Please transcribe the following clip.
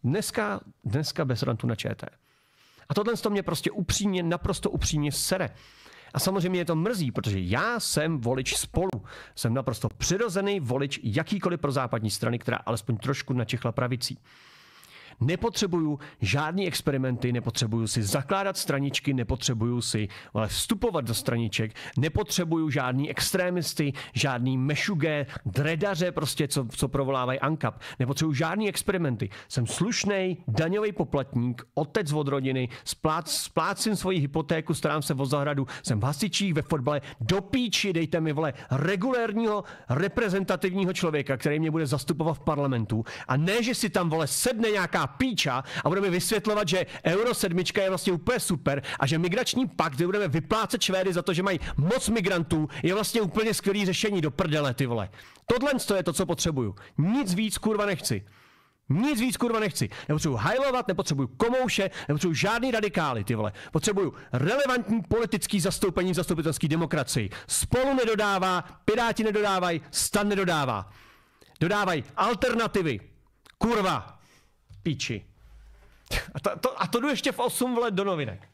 Dneska bez rantu na ČT. A tohle to mě prostě upřímně, naprosto upřímně sere. A samozřejmě je to mrzí, protože já jsem volič Spolu. Jsem naprosto přirozený volič jakýkoliv prozápadní strany, která alespoň trošku načechla pravicí. Nepotřebuju žádný experimenty, nepotřebuju si zakládat straničky, nepotřebuju si vstupovat do straniček, nepotřebuju žádný extrémisty, žádný mešugé, dredaře, prostě, co provolávají ANCAP. Nepotřebuju žádný experimenty. Jsem slušnej, daňový poplatník, otec od rodiny, splácím svoji hypotéku, starám se o zahradu, jsem v hasičích, ve fotbale, do píči, dejte mi, vole, regulérního, reprezentativního člověka, který mě bude zastupovat v parlamentu, a ne, že si tam, vole, sedne nějaká píča a budeme vysvětlovat, že Euro 7 je vlastně úplně super a že migrační pakt, kde budeme vyplácet Švédy za to, že mají moc migrantů, je vlastně úplně skvělý řešení, do prdele, ty vole. Tohle je to, co potřebuju. Nic víc, kurva, nechci. Nic víc, kurva, nechci. Nepotřebuji hajlovat, nepotřebuji komouše, nepotřebuji žádný radikály, ty vole. Potřebuju relevantní politický zastoupení v zastupitelské demokracii. Spolu nedodává, Piráti nedodávají, STAN nedodává. Dodávají alternativy. Kurva. Píči. A to jdu ještě v 8 let do novinek.